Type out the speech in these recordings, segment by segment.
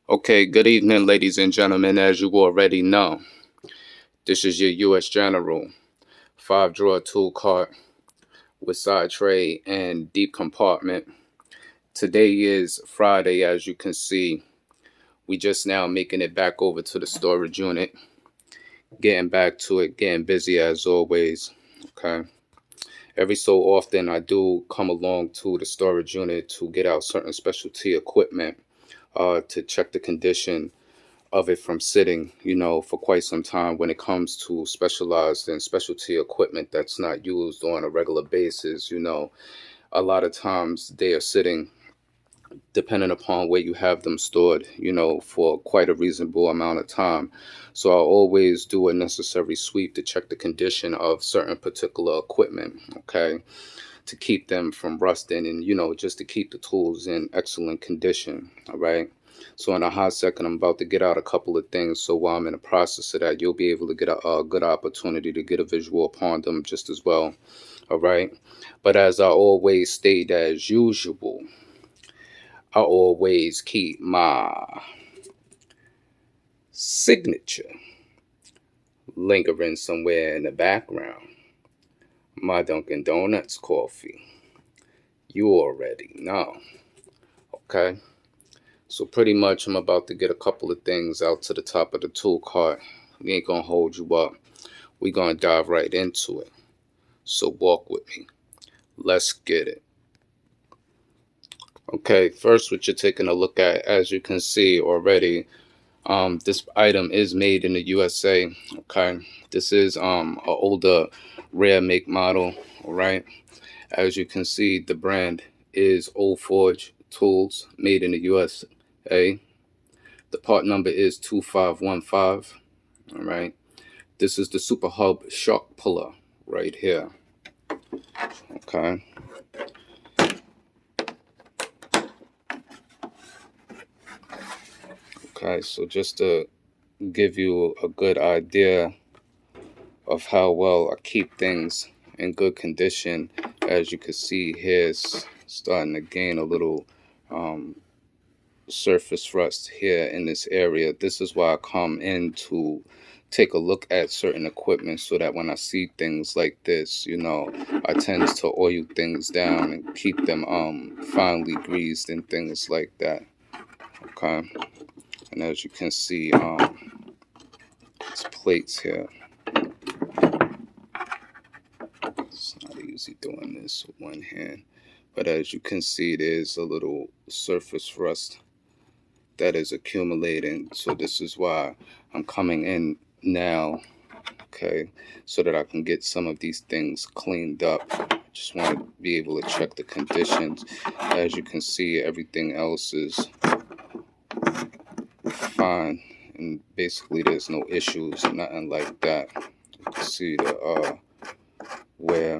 Okay, good evening, ladies and gentlemen. As you already know, this is your U.S. General 5-drawer tool cart with side tray and deep compartment. Today is Friday, as you can see. We just now making it back over to the storage unit, getting back to it, getting busy as always. Okay. Every so often, I do come along to the storage unit to get out certain specialty equipment to check the condition of it from sitting, for quite some time when it comes to specialized and specialty equipment that's not used on a regular basis. A lot of times they are sitting, depending upon where you have them stored, for quite a reasonable amount of time. So I always do a necessary sweep to check the condition of certain particular equipment, okay, to keep them from rusting and, just to keep the tools in excellent condition, all right? So in a hot second, I'm about to get out a couple of things. So while I'm in the process of that, you'll be able to get a good opportunity to get a visual upon them just as well. All right. But as I always state, as usual, I always keep my signature lingering somewhere in the background. My Dunkin' Donuts coffee. You already know. Okay. So pretty much I'm about to get a couple of things out to the top of the tool cart. We ain't gonna hold you up. We gonna dive right into it. So walk with me. Let's get it. Okay, first what you're taking a look at, as you can see already, this item is made in the USA. Okay, this is a older rare make model. All right, as you can see, the brand is Old Forge Tools, made in the USA. The part number is 2515. All right. This is the Super Hub Shark Puller right here. Okay. Okay, so just to give you a good idea of how well I keep things in good condition, as you can see here, it's starting to gain a little surface rust here in this area. This is why I come in to take a look at certain equipment, so that when I see things like this, I tend to oil things down and keep them finely greased and things like that. Okay. And as you can see, it's plates here. It's not easy doing this with one hand, but as you can see, there's a little surface rust that is accumulating. So this is why I'm coming in now, okay, so that I can get some of these things cleaned up. Just want to be able to check the conditions. As you can see, everything else is fine, and basically there's no issues, nothing like that. You can see the where.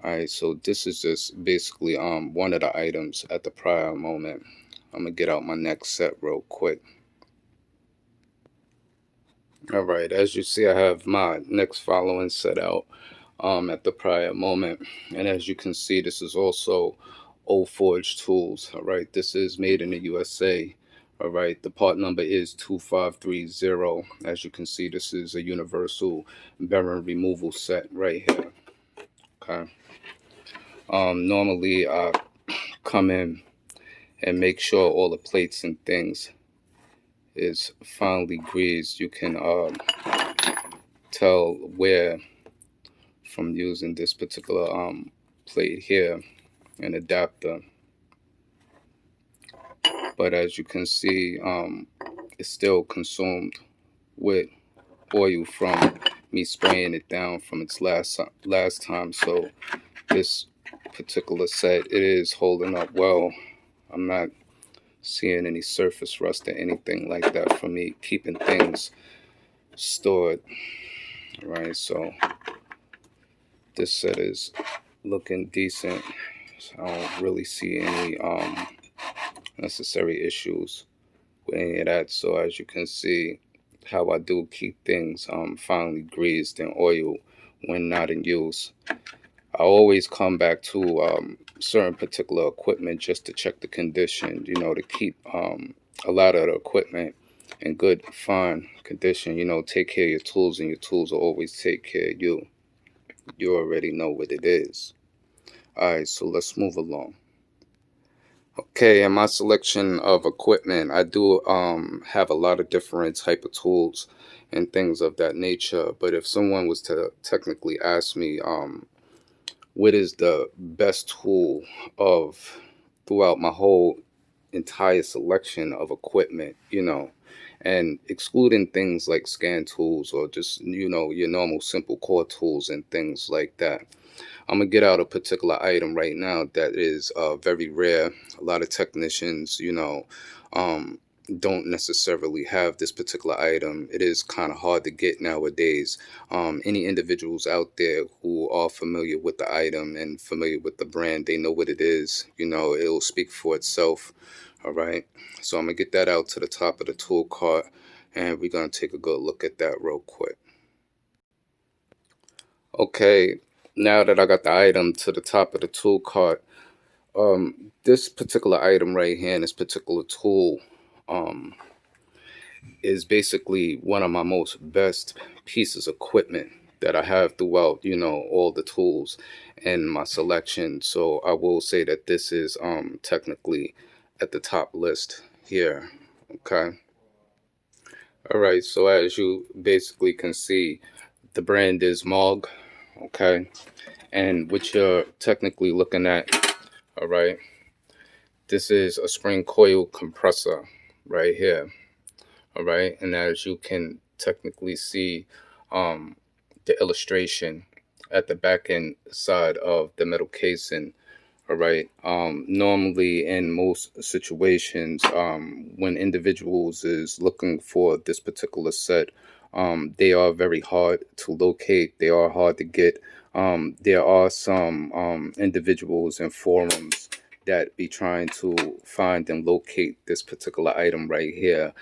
Alright, so this is just basically one of the items at the prior moment. I'm gonna get out my next set real quick. Alright, as you see, I have my next following set out at the prior moment. And as you can see, this is also Old Forge Tools. Alright, this is made in the USA. Alright, the part number is 2530. As you can see, this is a universal bearing removal set right here. Okay. Normally I come in and make sure all the plates and things is finely greased. You can tell where from using this particular plate here, an adapter. But as you can see, it's still consumed with oil from me spraying it down from its last time. So this particular set, it is holding up well. I'm not seeing any surface rust or anything like that from me keeping things stored. Right, so this set is looking decent. So I don't really see any necessary issues with any of that. So as you can see, how I do keep things finely greased and oiled when not in use. I always come back to certain particular equipment just to check the condition, to keep a lot of the equipment in good, fine condition. Take care of your tools, and your tools will always take care of you. You already know what it is. All right, so let's move along. Okay, in my selection of equipment, I do have a lot of different type of tools and things of that nature. But if someone was to technically ask me, what is the best tool of throughout my whole entire selection of equipment, and excluding things like scan tools or just, your normal simple core tools and things like that. I'm gonna get out a particular item right now that is very rare. A lot of technicians, um, don't necessarily have this particular item. It is kind of hard to get nowadays. Any individuals out there who are familiar with the item and familiar with the brand, they know what it is. It'll speak for itself. All right. So I'm gonna get that out to the top of the tool cart, and we're gonna take a good look at that real quick. Okay, now that I got the item to the top of the tool cart, this particular item right here, and this particular tool, um, is basically one of my most best pieces of equipment that I have throughout, all the tools in my selection. So I will say that this is technically at the top list here. Okay. All right. So as you basically can see, the brand is Mog. Okay. And what you're technically looking at, all right, this is a spring coil compressor right here. All right. And as you can technically see, um, the illustration at the back end side of the metal casing. All right. Normally, in most situations, when individuals is looking for this particular set, they are very hard to locate. They are hard to get. There are some individuals and forums that be trying to find and locate this particular item right here.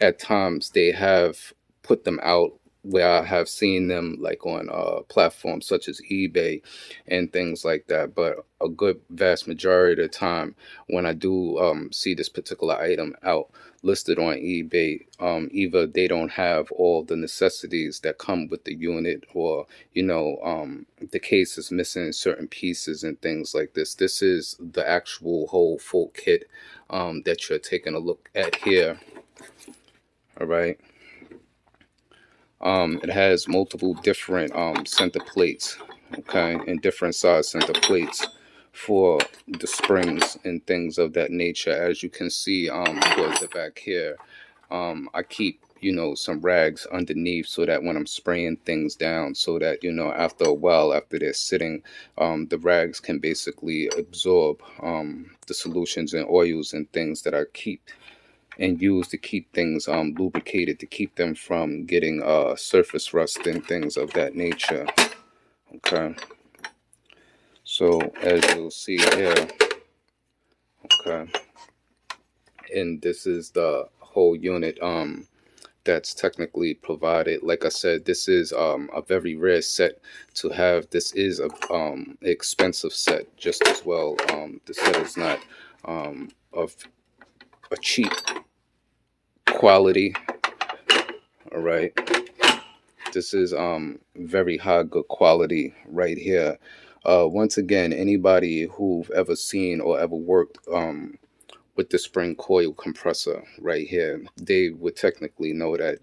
At times, they have put them out where I have seen them like on platforms such as eBay and things like that. But a good vast majority of the time, when I do see this particular item out listed on eBay, either they don't have all the necessities that come with the unit, or the case is missing certain pieces and things like this. This is the actual whole full kit that you're taking a look at here. All right. It has multiple different center plates, okay, and different size center plates for the springs and things of that nature. As you can see, towards the back here, I keep some rags underneath so that when I'm spraying things down, so that after a while, after they're sitting, the rags can basically absorb the solutions and oils and things that I keep and use to keep things lubricated, to keep them from getting surface rust and things of that nature. Okay, so as you'll see here, okay, and this is the whole unit that's technically provided. Like I said, this is a very rare set to have. This is a expensive set just as well. The set is not of a cheap quality. All right, this is very high good quality right here. Once again, anybody who've ever seen or ever worked with the spring coil compressor right here, they would technically know that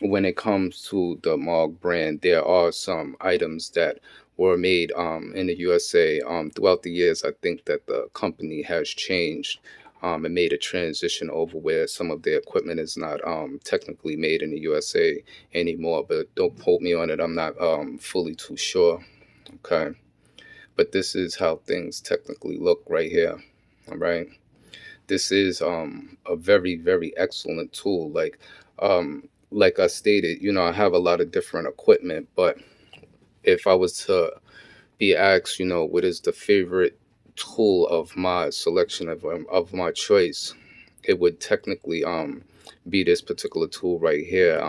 when it comes to the Mog brand, there are some items that were made in the USA. Throughout the years, I think that the company has changed and made a transition over where some of the equipment is not technically made in the USA anymore. But don't quote me on it. I'm not fully too sure. Okay. But this is how things technically look right here. All right. This is a very, very excellent tool. Like I stated, I have a lot of different equipment, but if I was to be asked, what is the favorite tool of my selection of my choice, it would technically be this particular tool right here.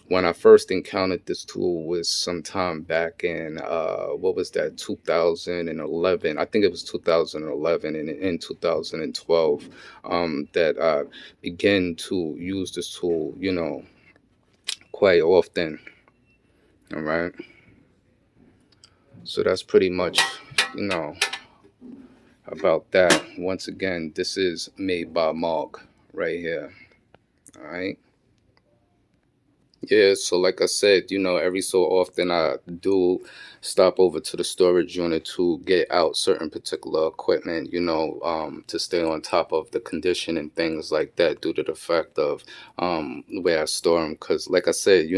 When I first encountered this tool was sometime back in what was that, 2011. I think it was 2011 and in 2012 that I began to use this tool, quite often. All right. So that's pretty much, you know, about that. Once again, this is made by Mark right here. All right. Yeah, so like I said, every so often I do stop over to the storage unit to get out certain particular equipment, to stay on top of the condition and things like that due to the fact of where I store them. Because, like I said,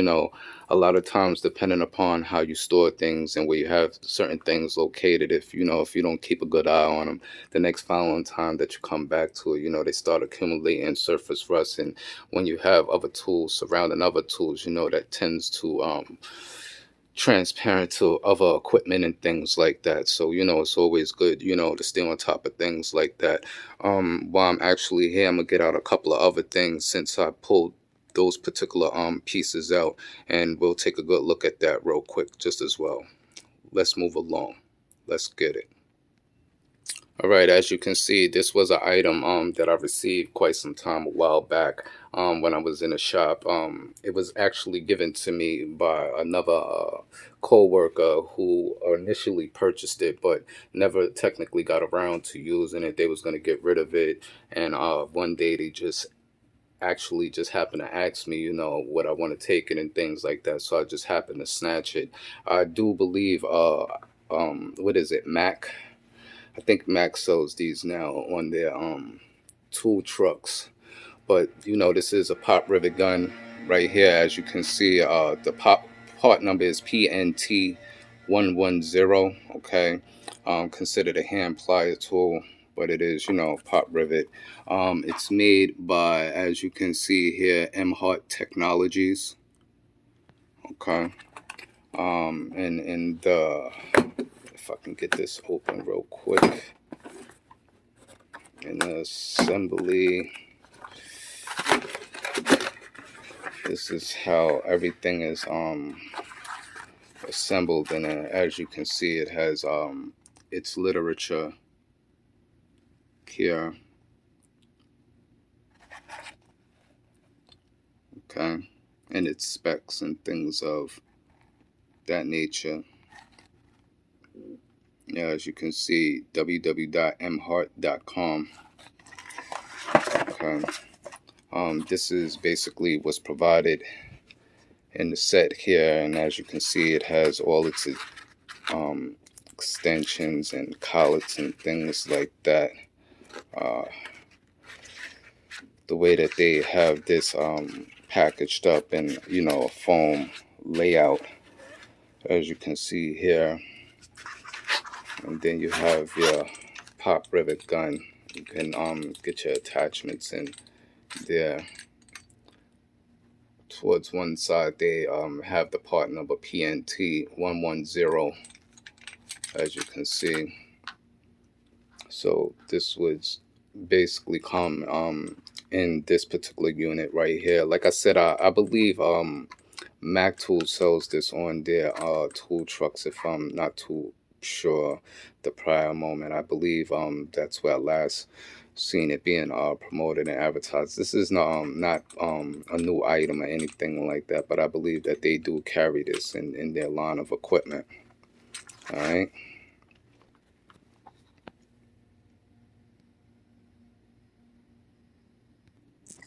a lot of times, depending upon how you store things and where you have certain things located, if you don't keep a good eye on them, the next following time that you come back to it, they start accumulating surface rust. And when you have other tools surrounding other tools, that tends to transparent to other equipment and things like that. So, it's always good, to stay on top of things like that. While I'm actually here, I'm gonna get out a couple of other things since I pulled those particular pieces out, and we'll take a good look at that real quick just as well. Let's move along. Let's get it. All right, as you can see, this was an item that I received quite some time a while back when I was in a shop. It was actually given to me by another co-worker who initially purchased it but never technically got around to using it. They was going to get rid of it, and one day they just happened to ask me, what I want to take it and things like that. So I just happened to snatch it. I do believe, what is it, Mac? I think Max sells these now on their tool trucks. But this is a pop rivet gun right here. As you can see, the part number is Pt100. Okay, considered a hand plier tool, but it is pop rivet. It's made by, as you can see here, M-Hart Technologies. Okay, and if I can get this open real quick. In the assembly, this is how everything is assembled, and as you can see, it has its literature here. Okay, and its specs and things of that nature. Yeah, as you can see, www.mhart.com. Okay. This is basically what's provided in the set here, and as you can see, it has all its extensions and collets and things like that. The way that they have this packaged up in a foam layout, as you can see here, and then you have your pop rivet gun. You can get your attachments in there. Towards one side, they have the part number PNT110, as you can see. So this would basically come in this particular unit right here. Like I said, I believe Mac Tool sells this on their tool trucks, if I'm not too sure the prior moment. I believe that's where I last seen it being promoted and advertised. This is not a new item or anything like that, but I believe that they do carry this in their line of equipment. All right.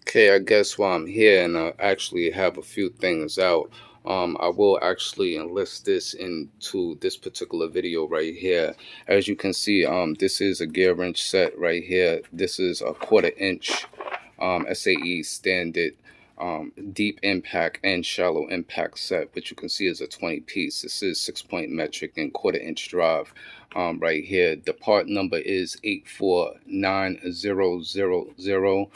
Okay, I guess while I'm here and I actually have a few things out, I will actually enlist this into this particular video right here. As you can see, this is a gear wrench set right here. This is a 1/4 inch SAE standard deep impact and shallow impact set, which you can see is a 20 piece. This is 6-point metric and 1/4 inch drive right here. The part number is 849000.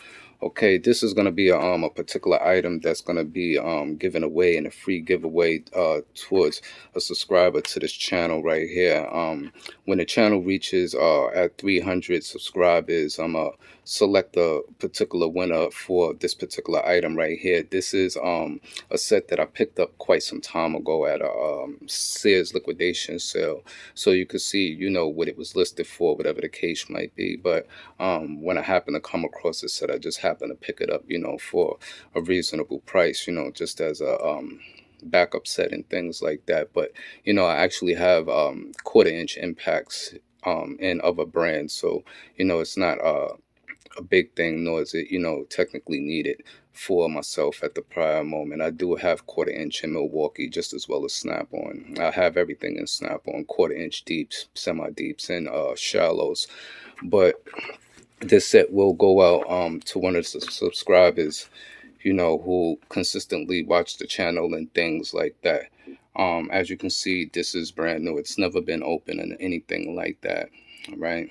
Okay, this is gonna be a particular item that's gonna be given away in a free giveaway towards a subscriber to this channel right here. When the channel reaches at 300 subscribers, I'm gonna select a particular winner for this particular item right here. This is a set that I picked up quite some time ago at a Sears liquidation sale, so you can see, you know, what it was listed for, whatever the case might be. But when I happen to come across this set, I just happen to pick it up, you know, for a reasonable price, you know, just as a backup set and things like that. But you know, I actually have quarter-inch impacts in other brands, so you know, it's not a big thing, nor is it, you know, technically needed for myself at the prior moment. I do have quarter-inch in Milwaukee just as well as Snap-on. I have everything in Snap-on: quarter-inch deeps, semi-deeps, and shallows. But this set will go out to one of the subscribers, you know, who consistently watch the channel and things like that. As you can see, this is brand new. It's never been open and anything like that. All right.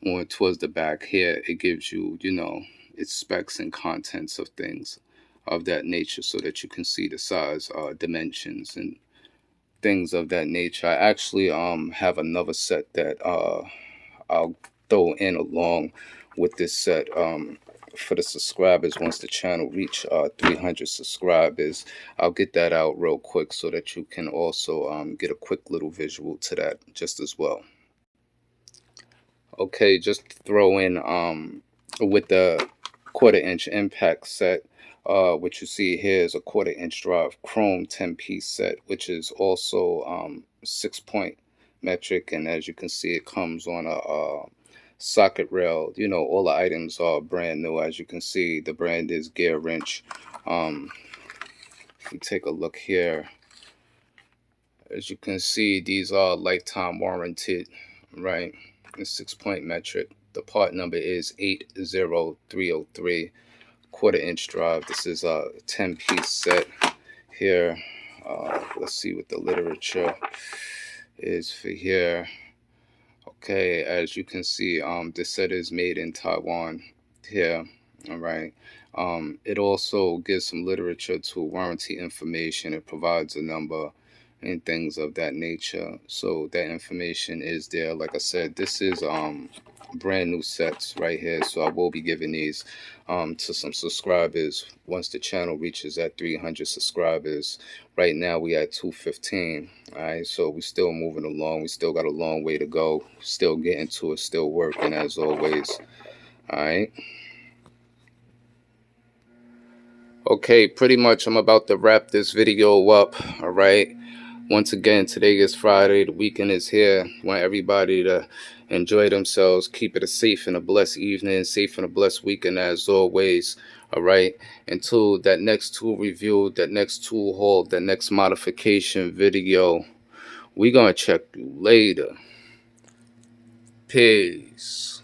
Going towards the back here, it gives you, you know, its specs and contents of things of that nature, so that you can see the size, dimensions, and things of that nature. I actually have another set that I'll throw in along with this set for the subscribers. Once the channel reach 300 subscribers, I'll get that out real quick so that you can also get a quick little visual to that just as well. Okay, just to throw in with the quarter-inch impact set, what you see here is a quarter-inch drive chrome 10-piece set, which is also 6-point metric, and as you can see, it comes on a socket rail. You know, all the items are brand new. As you can see, the brand is Gear Wrench. If you take a look here, as you can see, these are lifetime warranted, right? The 6-point metric. The part number is 80303. Quarter-inch drive. This is a 10-piece set here. Let's see what the literature is for here. Okay, as you can see, this set is made in Taiwan here. All right. It also gives some literature to warranty information. It provides a number and things of that nature, so that information is there. Like I said, this is brand new sets right here, so I will be giving these to some subscribers once the channel reaches at 300 subscribers. Right now we at 215. All right, so we still moving along. We still got a long way to go, still getting to it, still working as always. All right. Okay, pretty much I'm about to wrap this video up. All right. Once again, today is Friday. The weekend is here. I want everybody to enjoy themselves. Keep it a safe and a blessed evening. Safe and a blessed weekend as always. All right. Until that next tool review, that next tool haul, that next modification video, we're going to check you later. Peace.